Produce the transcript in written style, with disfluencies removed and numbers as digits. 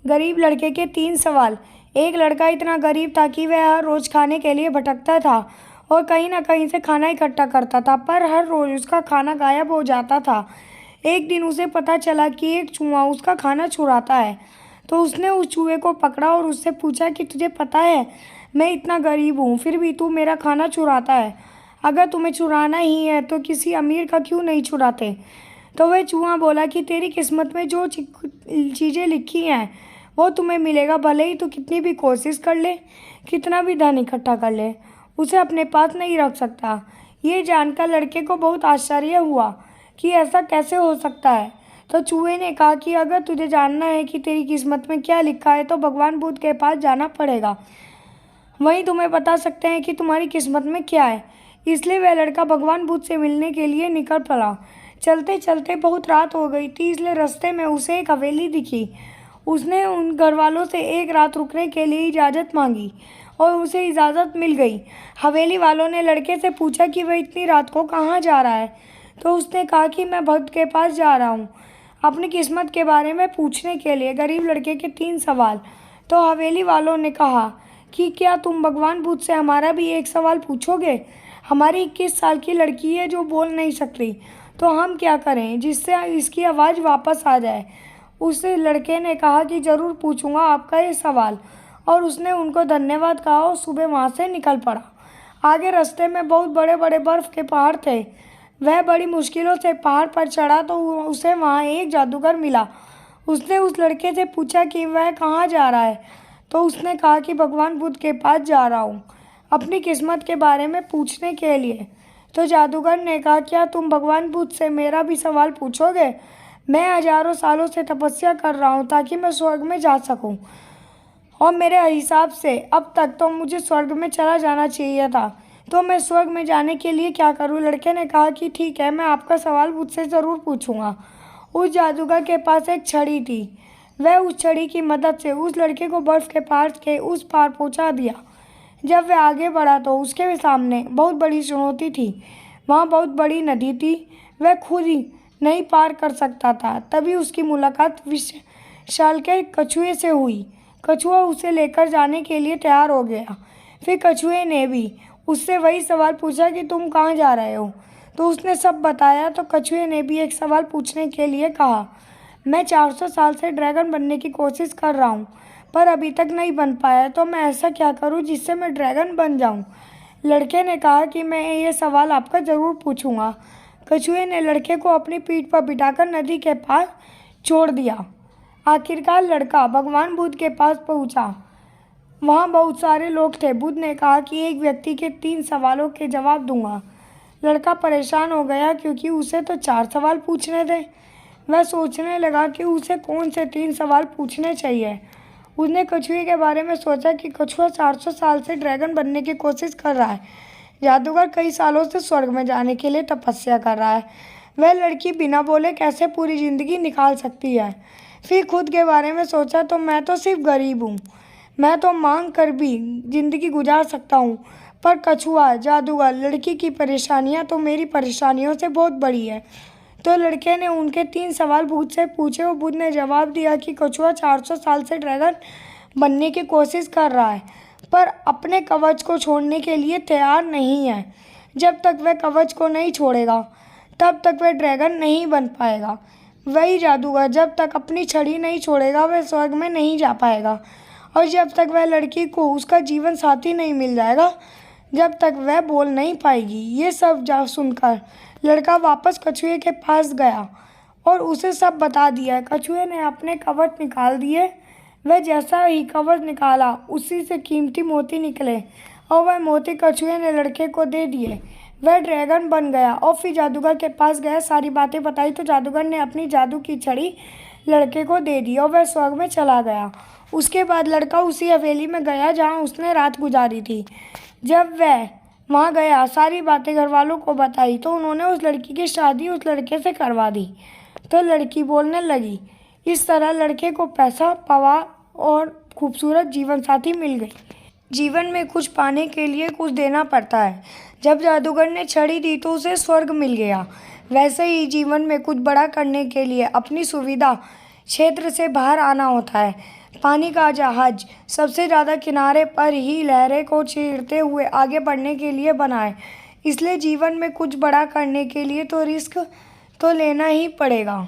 गरीब लड़के के 3 सवाल। एक लड़का इतना गरीब था कि वह हर रोज़ खाने के लिए भटकता था और कहीं ना कहीं से खाना इकट्ठा करता था, पर हर रोज़ उसका खाना गायब हो जाता था। एक दिन उसे पता चला कि एक चूहा उसका खाना चुराता है। तो उसने उस चूहे को पकड़ा और उससे पूछा कि तुझे पता है, मैं इतना गरीब हूँ फिर भी तू मेरा खाना चुराता है। अगर तुम्हें चुराना ही है तो किसी अमीर का क्यों नहीं चुराते। तो वह चूहा बोला कि तेरी किस्मत में जो चीज़ें लिखी हैं वो तुम्हें मिलेगा, भले ही तू कितनी भी कोशिश कर ले, कितना भी धन इकट्ठा कर ले, उसे अपने पास नहीं रख सकता। ये जानकर लड़के को बहुत आश्चर्य हुआ कि ऐसा कैसे हो सकता है। तो चूहे ने कहा कि अगर तुझे जानना है कि तेरी किस्मत में क्या लिखा है तो भगवान बुद्ध के पास जाना पड़ेगा, वही तुम्हें बता सकते हैं कि तुम्हारी किस्मत में क्या है। इसलिए वह लड़का भगवान बुद्ध से मिलने के लिए निकल पड़ा। चलते चलते बहुत रात हो गई थी, इसलिए रास्ते में उसे एक हवेली दिखी। उसने उन घर वालों से एक रात रुकने के लिए इजाज़त मांगी और उसे इजाज़त मिल गई। हवेली वालों ने लड़के से पूछा कि वह इतनी रात को कहाँ जा रहा है। तो उसने कहा कि मैं भक्त के पास जा रहा हूँ अपनी किस्मत के बारे में पूछने के लिए। गरीब लड़के के 3 सवाल। तो हवेली वालों ने कहा कि क्या तुम भगवान बुद्ध से हमारा भी एक सवाल पूछोगे। हमारी 21 साल की लड़की है जो बोल नहीं सकती, तो हम क्या करें जिससे इसकी आवाज़ वापस आ जाए। उस लड़के ने कहा कि ज़रूर पूछूंगा आपका ये सवाल, और उसने उनको धन्यवाद कहा और सुबह वहाँ से निकल पड़ा। आगे रास्ते में बहुत बड़े बड़े बर्फ़ के पहाड़ थे। वह बड़ी मुश्किलों से पहाड़ पर चढ़ा तो उसे वहाँ एक जादूगर मिला। उसने उस लड़के से पूछा कि वह कहाँ जा रहा है। तो उसने कहा कि भगवान बुद्ध के पास जा रहा हूँ अपनी किस्मत के बारे में पूछने के लिए। तो जादूगर ने कहा क्या तुम भगवान बुद्ध से मेरा भी सवाल पूछोगे। मैं हजारों सालों से तपस्या कर रहा हूँ ताकि मैं स्वर्ग में जा सकूँ, और मेरे हिसाब से अब तक तो मुझे स्वर्ग में चला जाना चाहिए था, तो मैं स्वर्ग में जाने के लिए क्या करूँ। लड़के ने कहा कि ठीक है, मैं आपका सवाल मुझसे ज़रूर पूछूंगा। उस जादूगर के पास एक छड़ी थी। वह उस छड़ी की मदद से उस लड़के को बर्फ़ के पहाड़ के उस पार पहुंचा दिया। जब वह आगे बढ़ा तो उसके सामने बहुत बड़ी चुनौती थी। वहाँ बहुत बड़ी नदी थी, वह खुद ही नहीं पार कर सकता था। तभी उसकी मुलाकात विशाल के कछुए से हुई। कछुआ उसे लेकर जाने के लिए तैयार हो गया। फिर कछुए ने भी उससे वही सवाल पूछा कि तुम कहाँ जा रहे हो। तो उसने सब बताया। तो कछुए ने भी एक सवाल पूछने के लिए कहा, मैं 400 साल से ड्रैगन बनने की कोशिश कर रहा हूँ पर अभी तक नहीं बन पाया, तो मैं ऐसा क्या करूँ जिससे मैं ड्रैगन बन जाऊँ। लड़के ने कहा कि मैं ये सवाल आपका ज़रूर पूछूंगा। कछुए ने लड़के को अपनी पीठ पर बिठाकर नदी के पास छोड़ दिया। आखिरकार लड़का भगवान बुद्ध के पास पहुंचा। वहाँ बहुत सारे लोग थे। बुद्ध ने कहा कि एक व्यक्ति के 3 सवालों के जवाब दूंगा। लड़का परेशान हो गया क्योंकि उसे तो 4 सवाल पूछने थे। वह सोचने लगा कि उसे कौन से 3 सवाल पूछने चाहिए। उसने कछुए के बारे में सोचा कि कछुआ 400 साल से ड्रैगन बनने की कोशिश कर रहा है। जादूगर कई सालों से स्वर्ग में जाने के लिए तपस्या कर रहा है। वह लड़की बिना बोले कैसे पूरी ज़िंदगी निकाल सकती है। फिर खुद के बारे में सोचा तो मैं तो सिर्फ गरीब हूँ, मैं तो मांग कर भी ज़िंदगी गुजार सकता हूँ, पर कछुआ, जादूगर, लड़की की परेशानियाँ तो मेरी परेशानियों से बहुत बड़ी है। तो लड़के ने उनके 3 सवाल बुद्ध से पूछे और बुद्ध ने जवाब दिया कि कछुआ 400 साल से ड्रैगन बनने की कोशिश कर रहा है पर अपने कवच को छोड़ने के लिए तैयार नहीं है। जब तक वह कवच को नहीं छोड़ेगा तब तक वह ड्रैगन नहीं बन पाएगा। वही जादूगर जब तक अपनी छड़ी नहीं छोड़ेगा वह स्वर्ग में नहीं जा पाएगा, और जब तक वह लड़की को उसका जीवन साथी नहीं मिल जाएगा जब तक वह बोल नहीं पाएगी। ये सब सुनकर लड़का वापस कछुए के पास गया और उसे सब बता दिया। कछुए ने अपने कवच निकाल दिए। वह जैसा ही कवच निकाला उसी से कीमती मोती निकले और वह मोती कछुए ने लड़के को दे दिए। वह ड्रैगन बन गया और फिर जादूगर के पास गया, सारी बातें बताई। तो जादूगर ने अपनी जादू की छड़ी लड़के को दे दी और वह स्वर्ग में चला गया। उसके बाद लड़का उसी हवेली में गया जहाँ उसने रात गुजारी थी। जब वह वहाँ गया, सारी बातें घर वालों को बताई तो उन्होंने उस लड़की की शादी उस लड़के से करवा दी। तो लड़की बोलने लगी। इस तरह लड़के को पैसा, पावर और खूबसूरत जीवन साथी मिल गई। जीवन में कुछ पाने के लिए कुछ देना पड़ता है। जब जादूगर ने छड़ी दी तो उसे स्वर्ग मिल गया। वैसे ही जीवन में कुछ बड़ा करने के लिए अपनी सुविधा क्षेत्र से बाहर आना होता है। पानी का जहाज सबसे ज़्यादा किनारे पर ही लहरें को चीरते हुए आगे बढ़ने के लिए बना है। इसलिए जीवन में कुछ बड़ा करने के लिए तो रिस्क तो लेना ही पड़ेगा।